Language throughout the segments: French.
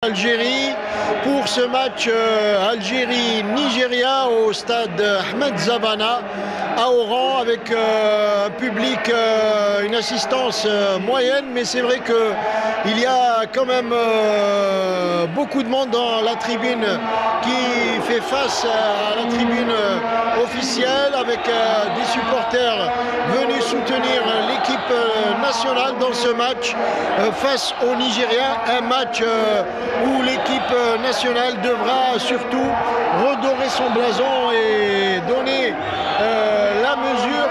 Algérie pour ce match Algérie-Nigeria au stade Ahmed Zabana à Oran avec un public, une assistance moyenne, mais c'est vrai qu'il y a quand même beaucoup de monde dans la tribune qui fait face à la tribune officielle avec des supporters venus soutenir l'équipe nationale dans ce match face au Nigeria, un match où l'équipe nationale devra surtout redorer son blason et donner la mesure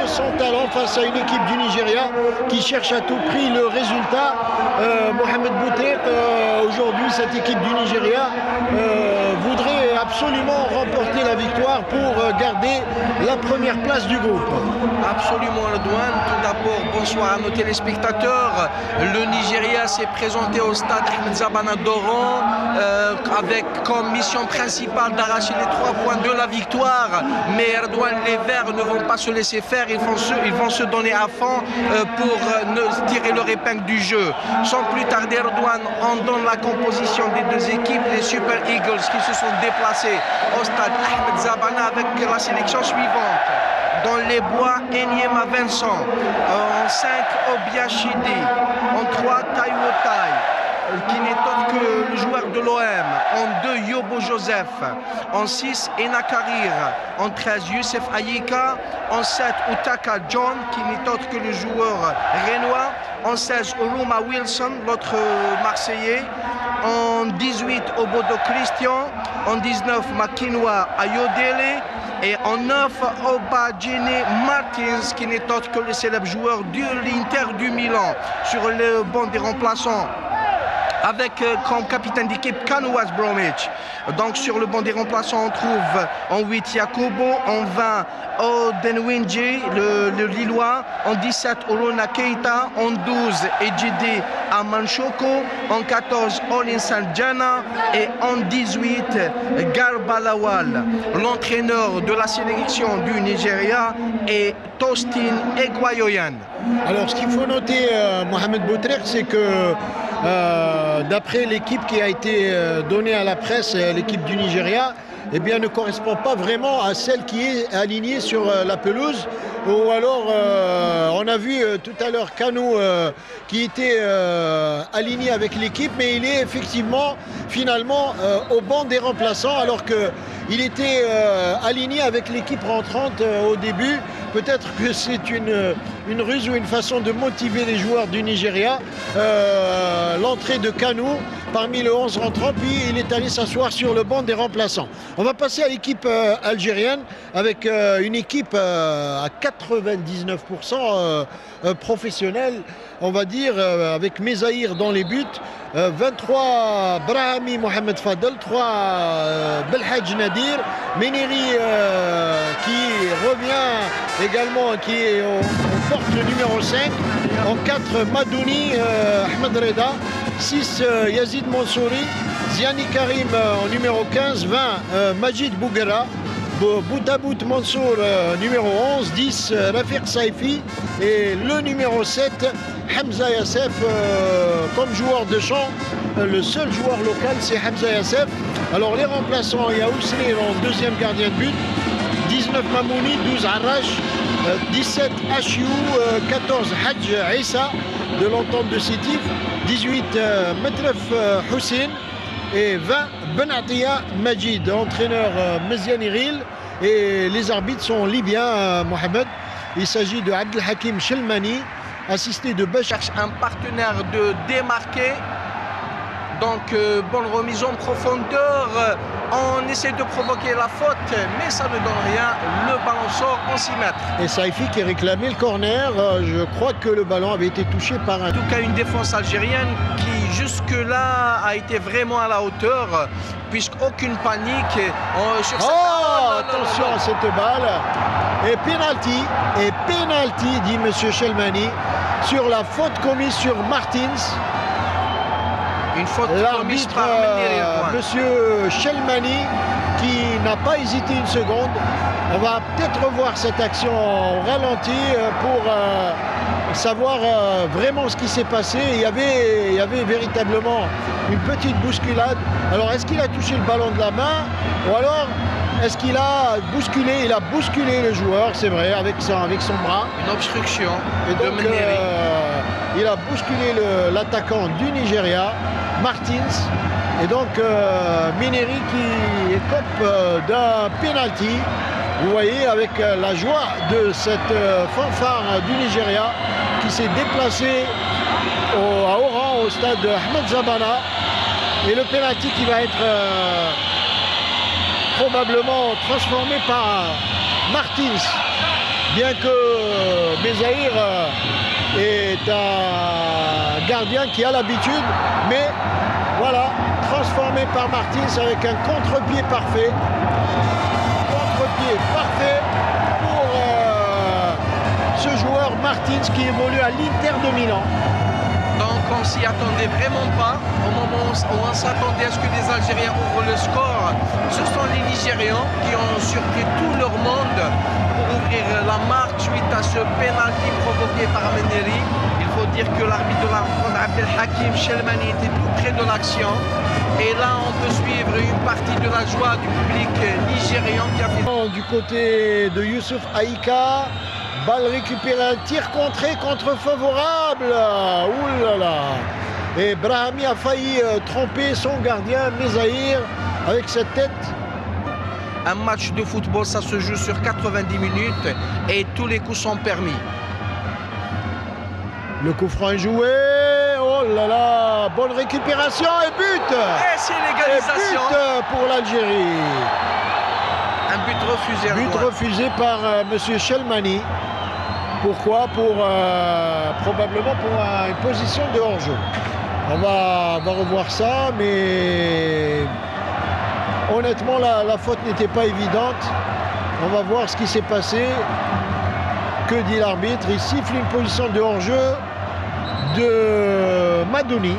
de son talent face à une équipe du Nigeria qui cherche à tout prix le résultat. Mohamed Bouter, aujourd'hui cette équipe du Nigeria voudrait absolument remporter la victoire pour garder la première place du groupe. Absolument, Redouane. Tout d'abord, bonsoir à nos téléspectateurs. Le Nigeria s'est présenté au stade Ahmed Zabana d'Oran avec comme mission principale d'arracher les 3 points de la victoire. Mais Redouane, les Verts ne vont pas se laisser faire. Ils vont se donner à fond pour tirer leur épingle du jeu. Sans plus tarder, Redouane, on donne la composition des deux équipes, les Super Eagles qui se sont déplacés au stade Ahmed Zabana avec la sélection suivante. Dans les bois, Enyema Vincent. En 5, Obiachidi. En 3, Taiwotai, qui n'est autre que le joueur de l'OM. En 2, Yobo Joseph. En 6, Enakarir. En 13, Youssef Ayika. En 7, Utaka John, qui n'est autre que le joueur rénois. En 16, Oruma Wilson, l'autre Marseillais. En 18, Obodo Christian. En 19, Makinwa Ayodele. Et en 9, Obadjene Martins, qui n'est autre que le célèbre joueur de l'Inter du Milan, sur le banc des remplaçants, avec comme capitaine d'équipe Kanu West Bromwich. Donc sur le banc des remplaçants, on trouve en 8 Yakubo, en 20 Odenwinji, le Lillois, en 17 Orona Keita, en 12 Ejide Amanchoko, en 14 Olinsan Djana et en 18 Garbalawal. L'entraîneur de la sélection du Nigeria est Tostin Egwayoyan. Alors ce qu'il faut noter, Mohamed Bouter, c'est que d'après l'équipe qui a été donnée à la presse, l'équipe du Nigeria, eh bien, ne correspond pas vraiment à celle qui est alignée sur la pelouse. Ou alors, on a vu tout à l'heure Kanu qui était aligné avec l'équipe, mais il est effectivement, finalement, au banc des remplaçants, alors qu'il était aligné avec l'équipe rentrante au début. Peut-être que c'est une ruse ou une façon de motiver les joueurs du Nigeria. L'entrée de Kanu parmi le 11 rentrant, puis il est allé s'asseoir sur le banc des remplaçants. On va passer à l'équipe algérienne avec une équipe à 99% professionnelle, on va dire, avec Mezaïr dans les buts, 23 Brahimi Mohamed Fadel, 3 Belhadj Nadir, Meniri qui revient également, qui est au porte le numéro 5, en 4 Madouni Ahmed Reda, 6 Yazid Mansouri, Ziani Karim en numéro 15, 20 Majid Bouguera, Boutabout Mansour numéro 11, 10 Rafiq Saifi et le numéro 7 Hamza Yassef comme joueur de champ. Le seul joueur local, c'est Hamza Yassef. Alors les remplaçants, il y a Ousseir en deuxième gardien de but, 19 Mamouni, 12 Arrash, 17 Achiou, 14 Hadj Issa de l'entente de Sétif, 18 Metref Hussein et 20 Benatia Majid, entraîneur Meziani Ril, et les arbitres sont libyens, Mohamed. Il s'agit de Abdelhakim Shelmani, assisté de Bachar. Cherche un partenaire de démarquer. Donc, bonne remise en profondeur. On essaie de provoquer la faute, mais ça ne donne rien. Le ballon sort en 6 mètres. Et Saifi qui réclamait le corner. Je crois que le ballon avait été touché par un... En tout cas, une défense algérienne qui, jusque-là, a été vraiment à la hauteur, puisqu'aucune panique sur cette... Attention à cette balle. Et penalty, dit M. Shelmani, sur la faute commise sur Martins. Une faute commise par Monsieur Shelmani, qui n'a pas hésité une seconde. On va peut-être revoir cette action au ralenti pour savoir vraiment ce qui s'est passé. Il y avait véritablement une petite bousculade. Alors est-ce qu'il a touché le ballon de la main ou alors est-ce qu'il a bousculé? Il a bousculé le joueur, c'est vrai, avec son bras. Une obstruction. Et donc il a bousculé l'attaquant du Nigeria, Martins. Et donc Meneri qui écope d'un penalty. Vous voyez avec la joie de cette fanfare du Nigeria qui s'est déplacée à Oran, au stade de Ahmed Zabana. Et le penalty qui va être probablement transformé par Martins. Bien que Bezaïr est un gardien qui a l'habitude, mais voilà, transformé par Martins avec un contre-pied parfait. Contre-pied parfait pour ce joueur Martins qui évolue à l'Inter de Milan. Donc on s'y attendait vraiment pas. Au moment où on s'attendait à ce que les Algériens ouvrent le score, ce sont les Nigérians qui ont surpris tout leur monde pour ouvrir la marque suite à ce pénalty provoqué par Meneri. Il faut dire que l'arbitre de la rencontre, Abdelhakim Shelmani, était tout près de l'action. Et là, on peut suivre une partie de la joie du public nigérian qui a fait... Du côté de Youssouf Aïka, balle récupérée, un tir contré contre favorable. Ouh là là. Et Brahimi a failli tromper son gardien, Mezaïr, avec cette tête. Un match de football, ça se joue sur 90 minutes et tous les coups sont permis. Le coup franc est joué. Oh là là, bonne récupération et but. Et c'est l'égalisation. Et but pour l'Algérie. Un but refusé. But refusé par monsieur Shelmani. Pourquoi? Probablement pour une position de hors-jeu. On va revoir ça, mais honnêtement, la faute n'était pas évidente. On va voir ce qui s'est passé. Que dit l'arbitre? Il siffle une position de hors-jeu de Madouni.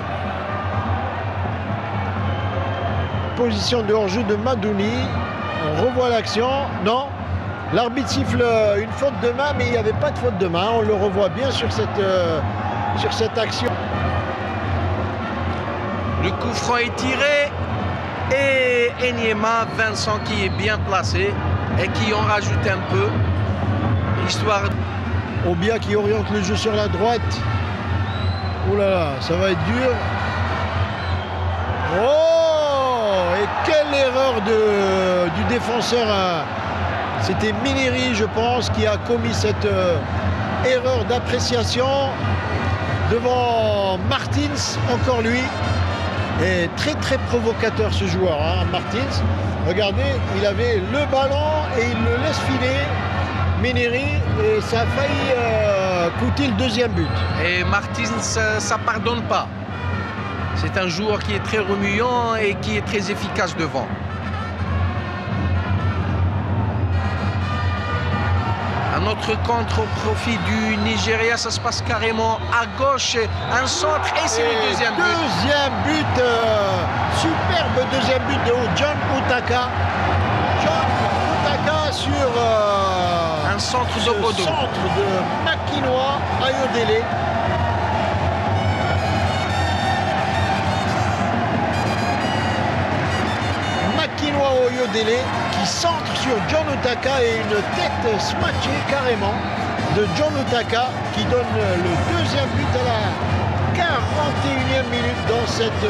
Position de hors-jeu de Madouni. On revoit l'action. Non, l'arbitre siffle une faute de main, mais il n'y avait pas de faute de main. On le revoit bien sur cette action. Le coup franc est tiré et Enyema, Vincent qui est bien placé et qui en rajoute un peu. Histoire... Obia qui oriente le jeu sur la droite. Oh là là, ça va être dur. Oh! Et quelle erreur du défenseur. C'était Meneri, je pense, qui a commis cette erreur d'appréciation devant Martins, encore lui. Et très très provocateur ce joueur, hein, Martins. Regardez, il avait le ballon et il le laisse filer. Meneri, et ça a failli coûter le deuxième but. Et Martins, ça pardonne pas. C'est un joueur qui est très remuant et qui est très efficace devant. Un autre contre au profit du Nigeria, ça se passe carrément à gauche, un centre et c'est le deuxième but. Deuxième but, superbe deuxième but de John Utaka. John Utaka sur un centre de Bodo. Centre de Makinoa Ayodele. Makinoa Ayodele qui centre sur John Utaka et une tête smatchée carrément de John Utaka qui donne le deuxième but à la 41e minute dans cette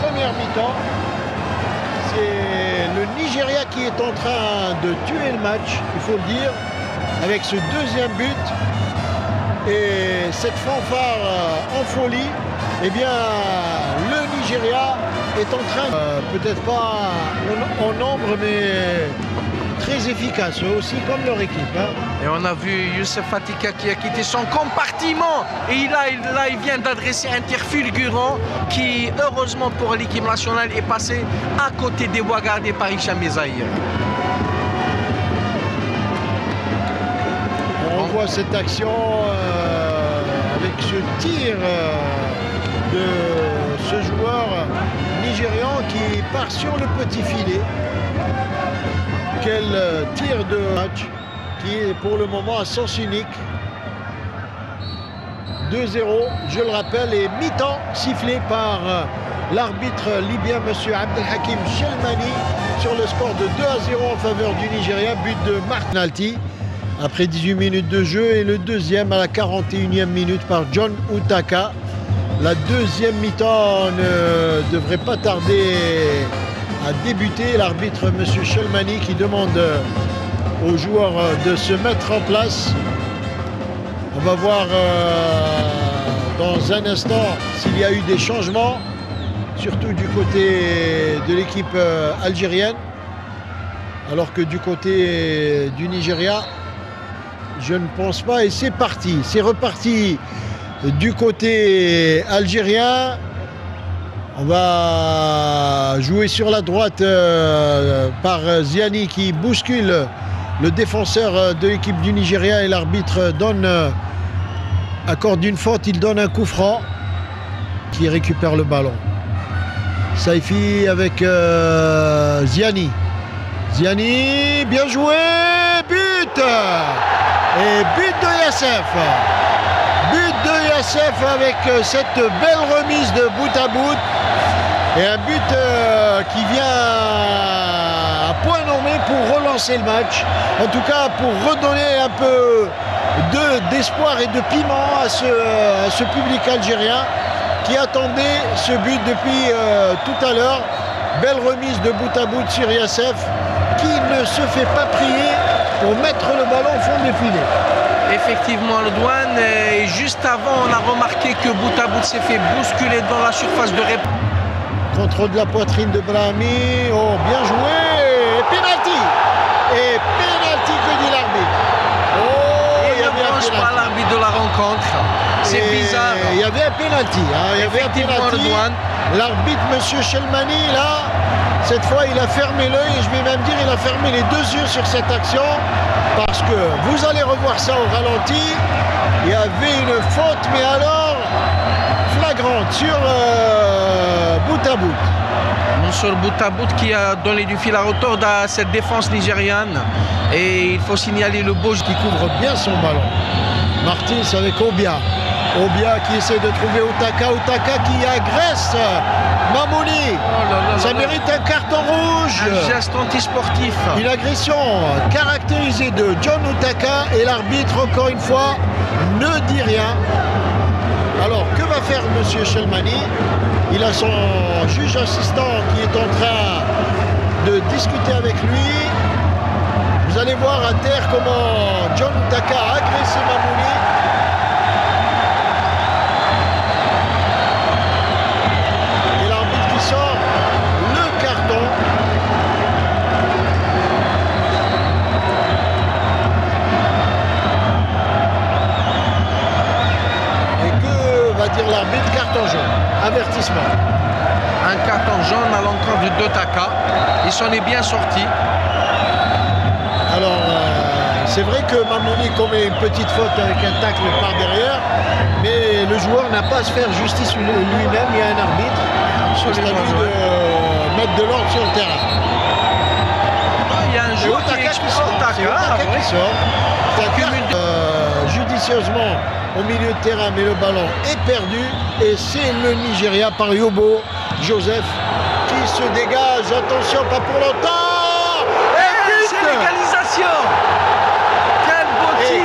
première mi-temps. C'est le Nigeria qui est en train de tuer le match, il faut le dire, avec ce deuxième but et cette fanfare en folie. Eh bien, le Nigeria est en train, peut-être pas en nombre, mais très efficace, aussi comme leur équipe. Hein. Et on a vu Youssef Fatika qui a quitté son compartiment. Et là, il vient d'adresser un tir fulgurant qui, heureusement pour l'équipe nationale, est passé à côté des voies gardées par Hicham Mezaïr. On voit cette action avec ce tir de ce joueur nigérian qui part sur le petit filet. Quel tir de match qui est pour le moment à sens unique. 2-0, je le rappelle, et mi-temps sifflé par l'arbitre libyen, M. Abdelhakim Shelmani, sur le score de 2-0 en faveur du Nigeria, but de Mark Nalti, après 18 minutes de jeu, et le deuxième à la 41e minute par John Utaka. La deuxième mi-temps ne devrait pas tarder à débuter. L'arbitre, M. Shelmani, qui demande aux joueurs de se mettre en place. On va voir dans un instant s'il y a eu des changements, surtout du côté de l'équipe algérienne, alors que du côté du Nigeria, je ne pense pas. Et c'est parti, c'est reparti du côté algérien. On va jouer sur la droite par Ziani qui bouscule le défenseur de l'équipe du Nigeria, et l'arbitre accorde une faute, il donne un coup franc qui récupère le ballon. Saifi avec Ziani. Ziani, bien joué, but! Et but de Yassef. But de Yassef avec cette belle remise de bout à bout. Et un but qui vient à point nommé pour relancer le match. En tout cas, pour redonner un peu d'espoir et de piment à ce public algérien qui attendait ce but depuis tout à l'heure. Belle remise de bout à bout sur Yassef, qui ne se fait pas prier pour mettre le ballon au fond des filets. Effectivement, le Douane, et juste avant, on a remarqué que bout à bout s'est fait bousculer dans la surface de réparation. Contrôle de la poitrine de Brahimi, oh bien joué, et pénalty. Et pénalty, que dit l'arbitre. Oh, il ne branche pas l'arbitre de la rencontre, c'est bizarre. Il y avait un pénalty, hein. Il y avait un pénalty. L'arbitre, M. Shelmani, là, cette fois, il a fermé l'œil, et je vais même dire, il a fermé les deux yeux sur cette action, parce que vous allez revoir ça au ralenti. Il y avait une faute, mais alors flagrante sur bout à bout. Non, sur bout à bout, qui a donné du fil à retordre à cette défense nigériane. Et il faut signaler le beau qui couvre bien son ballon. Martins avec Obia. Obia qui essaie de trouver Utaka. Utaka qui agresse Mamouni. Ça mérite un carton rouge. Un geste antisportif. Une agression caractérisée de John Utaka, et l'arbitre, encore une fois, ne dit rien. Alors, que va faire M. Shelmani? Il a son juge assistant qui est en train de discuter avec lui. Vous allez voir à terre comment John Utaka a agressé Mamouni. Et l'arbitre qui sort le carton. Et que va dire l'arbitre? Carton jaune. Avertissement. Un carton jaune à l'encontre de Taka. Il s'en est bien sorti. Alors, c'est vrai que Mamouni commet une petite faute avec un tacle par derrière, mais le joueur n'a pas à se faire justice lui-même. Il y a un arbitre. C'est à lui de mettre de l'ordre sur le terrain. Il y a un joueur qui sort. Judicieusement au milieu de terrain, mais le ballon est perdu, et c'est le Nigeria par Yobo Joseph qui se dégage. Attention, pas pour longtemps. Et c'est l'égalisation. Quel beau tir.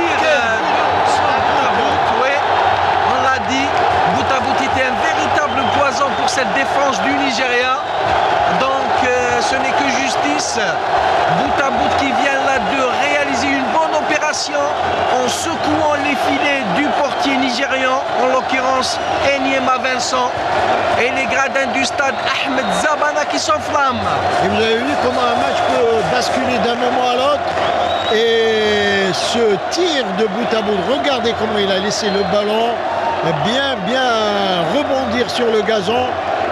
Oui, on l'a dit, bout à bout était un véritable poison pour cette défense du Nigeria. Donc ce n'est que justice. Bout à bout qui vient là de réaliser une bonne opération en secouant les filets du portier nigérian, en l'occurrence Enyema Vincent, et les gradins du stade Ahmed Zabana qui s'enflamment. Et vous avez vu comment un match peut basculer d'un moment à l'autre, et ce tir de bout à bout, regardez comment il a laissé le ballon bien rebondir sur le gazon,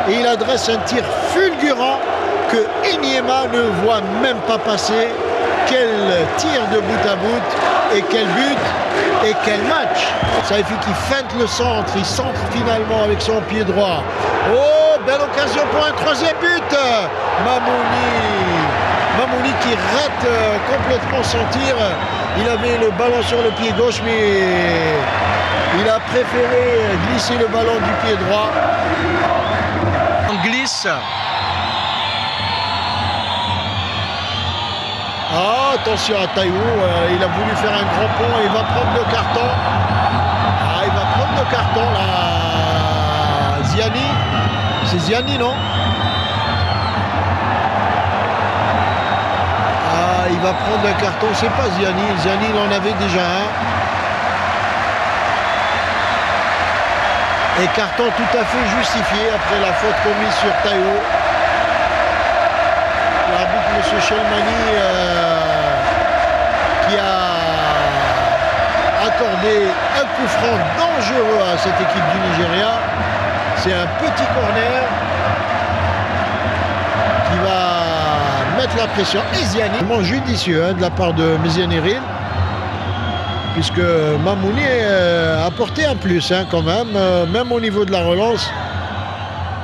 et il adresse un tir fulgurant que Enyema ne voit même pas passer. Quel tir de bout à bout, et quel but, et quel match. Saifi qui feinte le centre, il centre finalement avec son pied droit. Oh, belle occasion pour un troisième but. Mamouni qui rate complètement son tir. Il avait le ballon sur le pied gauche, mais Il a préféré glisser le ballon du pied droit. On glisse. Ah, attention à Taïwo, il a voulu faire un grand pont et il va prendre le carton. Ah, il va prendre le carton là. Ziani. C'est Ziani, non? Ah, il va prendre un carton, c'est pas Ziani. Ziani, il en avait déjà un. Et carton tout à fait justifié après la faute commise sur Taïwo. L'arbitre, M. Chelmani, qui a accordé un coup franc dangereux à cette équipe du Nigeria. C'est un petit corner qui va mettre la pression. Et Ziani, vraiment judicieux de la part de Méziane-Eril, puisque Mamouni a apporté un plus quand même au niveau de la relance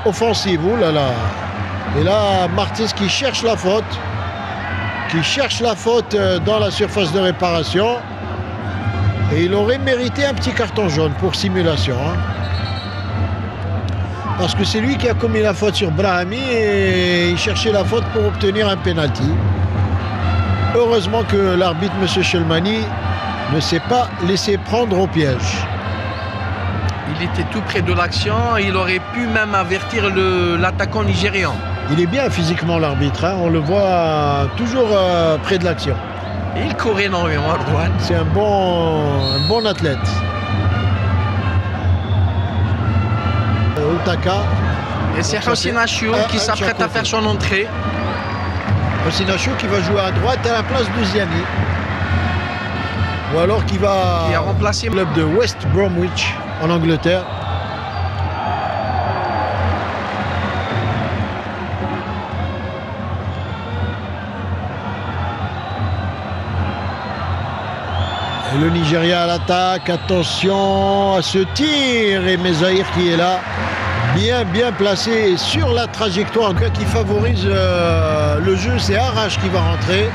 offensive. Ouh là là. Et là, Martins qui cherche la faute dans la surface de réparation. Et il aurait mérité un petit carton jaune pour simulation. Parce que c'est lui qui a commis la faute sur Brahimi et il cherchait la faute pour obtenir un penalty. Heureusement que l'arbitre, M. Chelmani, ne s'est pas laissé prendre au piège. Il était tout près de l'action, il aurait pu même avertir l'attaquant nigérian. Il est bien physiquement l'arbitre, on le voit toujours près de l'action. Il court énormément, Ardouane. C'est un bon athlète. Outaka. Et c'est Hossein Achou qui s'apprête à faire son entrée. Hossein Achou qui va jouer à droite à la place de Ziani. Ou alors qui va remplacer le club de West Bromwich en Angleterre. Et le Nigeria à l'attaque, attention à ce tir, et Mezaïr qui est là, bien placé sur la trajectoire qui favorise le jeu. C'est Arash qui va rentrer.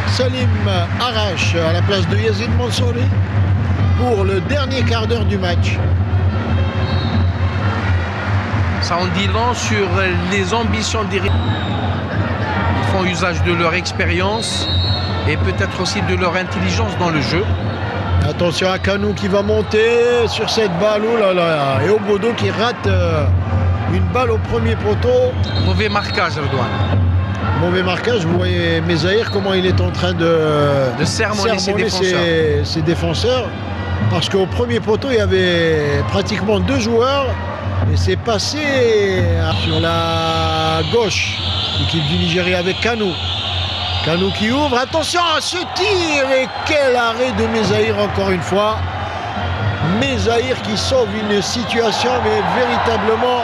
Salim Arash à la place de Yazid Mansouri pour le dernier quart d'heure du match. Ça en dit long sur les ambitions des... Ils font usage de leur expérience et peut-être aussi de leur intelligence dans le jeu. Attention à Kanou qui va monter sur cette balle, oh là là, et Obodo qui rate une balle au premier poteau. Mauvais marquage, Ardouane. Mauvais marquage, vous voyez Mezaïr comment il est en train de sermonner ses défenseurs. Parce qu'au premier poteau, il y avait pratiquement 2 joueurs et c'est passé sur la gauche, l'équipe du Nigeria avec Kanou. Kanou qui ouvre, attention à ce tir et quel arrêt de Mezaïr encore une fois. Mezaïr qui sauve une situation mais véritablement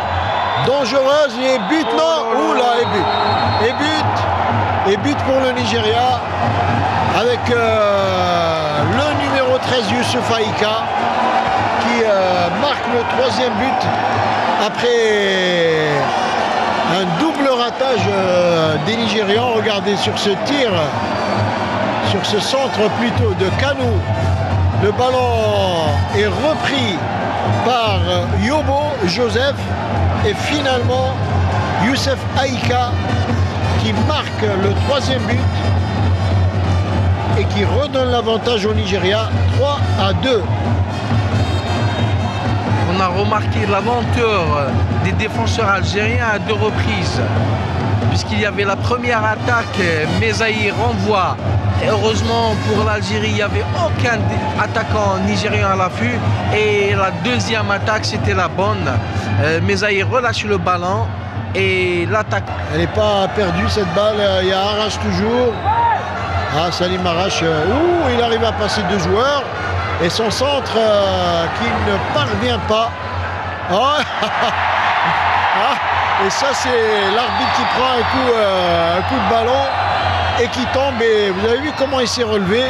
dangereuse et but non, oula et but pour le Nigeria avec le numéro 13 Youssouf Aïka qui marque le 3e but après un double ratage des Nigérians. Regardez sur ce tir, sur ce centre plutôt de Kanou, le ballon est repris par Yobo Joseph et finalement Youssef Aïka qui marque le 3e but et qui redonne l'avantage au Nigeria 3-2. On a remarqué la lenteur des défenseurs algériens à 2 reprises. Puisqu'il y avait la première attaque, Mezaïr renvoie. Et heureusement pour l'Algérie, il n'y avait aucun attaquant nigérien à l'affût. Et la deuxième attaque, c'était la bonne. Mezaïr relâche le ballon et l'attaque. Elle n'est pas perdue cette balle, il y a Arash toujours. Ah, Salim Arash, il arrive à passer 2 joueurs. Et son centre qui ne parvient pas. Oh, et ça, c'est l'arbitre qui prend un coup de ballon et qui tombe. Et vous avez vu comment il s'est relevé.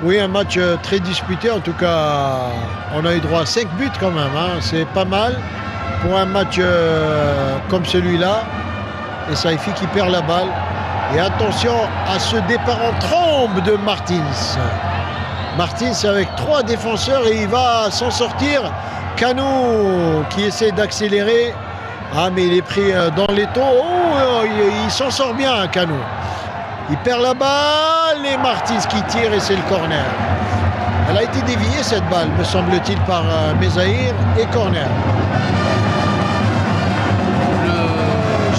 Oui, un match très disputé. En tout cas, on a eu droit à 5 buts quand même. C'est pas mal pour un match comme celui-là. Et Saifi qui perd la balle. Et attention à ce départ en trombe de Martins. Martins avec 3 défenseurs et il va s'en sortir. Kano qui essaie d'accélérer. Ah, mais il est pris dans l'étau. Oh, il s'en sort bien, Kano. Il perd la balle et Martins qui tire et c'est le corner. Elle a été déviée cette balle, me semble-t-il, par Mezaïr et corner. Le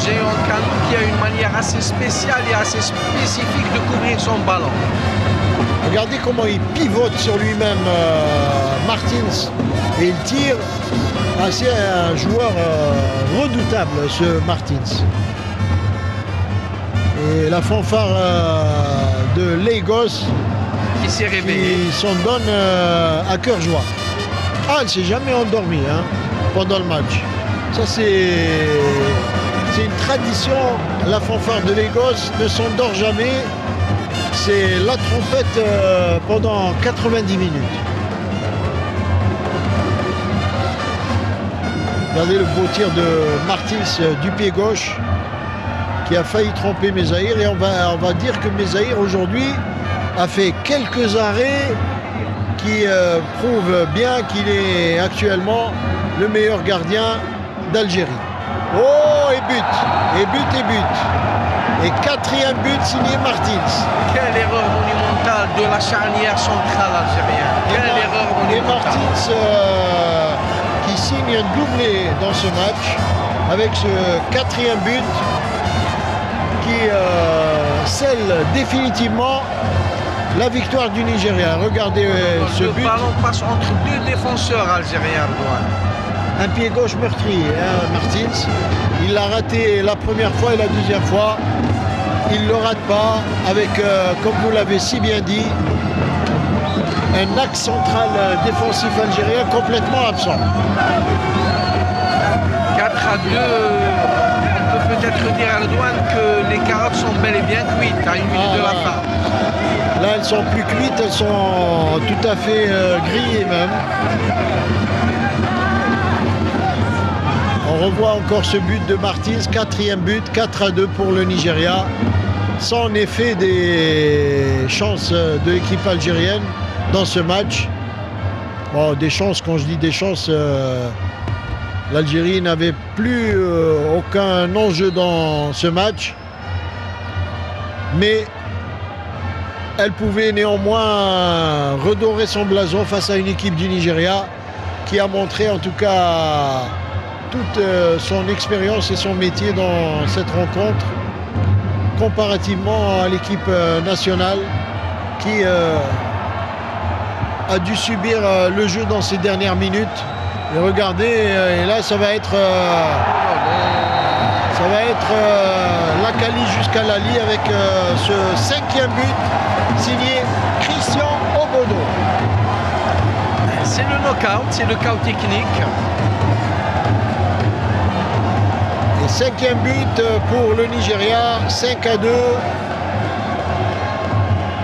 géant Kano qui a une manière assez spéciale et assez spécifique de couvrir son ballon. Regardez comment il pivote sur lui-même, Martins, et il tire. Ah, c'est un joueur redoutable, ce Martins. Et la fanfare de Lagos qui s'est réveillée. Qui s'en donne à cœur joie. Ah, elle ne s'est jamais endormie pendant le match. Ça, c'est une tradition. La fanfare de Lagos ne s'endort jamais. C'est la trompette pendant 90 minutes. Regardez le beau tir de Martins du pied gauche qui a failli tromper Mezaïr. Et on va dire que Mezaïr aujourd'hui a fait quelques arrêts qui prouvent bien qu'il est actuellement le meilleur gardien d'Algérie. Oh, et but, et but, et but. Et 4e but signé Martins. Quelle erreur monumentale de la charnière centrale algérienne. Quelle erreur monumentale. Et Martins qui signe un doublé dans ce match avec ce 4e but qui scelle définitivement la victoire du Nigeria. Regardez ce but. Le ballon passe entre 2 défenseurs algériens. Un pied gauche meurtri, Martins. Il l'a raté la première fois et la deuxième fois. Il ne le rate pas avec, comme vous l'avez si bien dit, un axe central défensif algérien complètement absent. 4-2, on peut peut-être dire à la douane que les carottes sont bel et bien cuites à une minute de la fin. Là, elles sont plus cuites, elles sont tout à fait grillées même. On revoit encore ce but de Martins, 4e but, 4-2 pour le Nigeria. Sans en effet des chances de l'équipe algérienne dans ce match. Bon, des chances, quand je dis des chances, l'Algérie n'avait plus aucun enjeu dans ce match. Mais elle pouvait néanmoins redorer son blason face à une équipe du Nigeria qui a montré en tout cas toute son expérience et son métier dans cette rencontre comparativement à l'équipe nationale qui a dû subir le jeu dans ces dernières minutes. Et regardez, et là ça va être la Cali jusqu'à Lali avec ce 5e but signé Christian Obodo. C'est le knockout, c'est le chaos technique. Et 5e but pour le Nigeria, 5-2.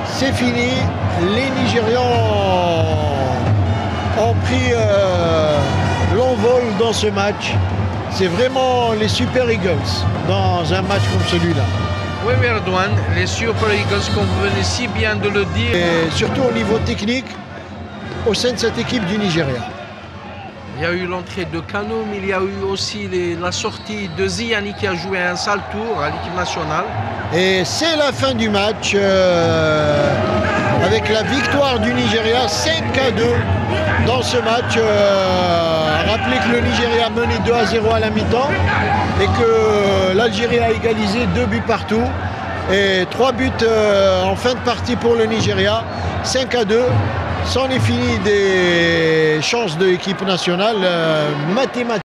C'est fini. Les Nigérians ont pris l'envol dans ce match. C'est vraiment les Super Eagles dans un match comme celui-là. Oui, Erdogan, les Super Eagles, comme vous venez si bien de le dire. Et surtout au niveau technique, au sein de cette équipe du Nigeria. Il y a eu l'entrée de Kano, mais il y a eu aussi la sortie de Ziani qui a joué un sale tour à l'équipe nationale. Et c'est la fin du match avec la victoire du Nigeria 5-2 dans ce match. Rappelez que le Nigeria menait 2-0 à la mi-temps et que l'Algérie a égalisé 2 buts partout et 3 buts en fin de partie pour le Nigeria, 5-2. C'en est fini des chances de l'équipe nationale mathématiques.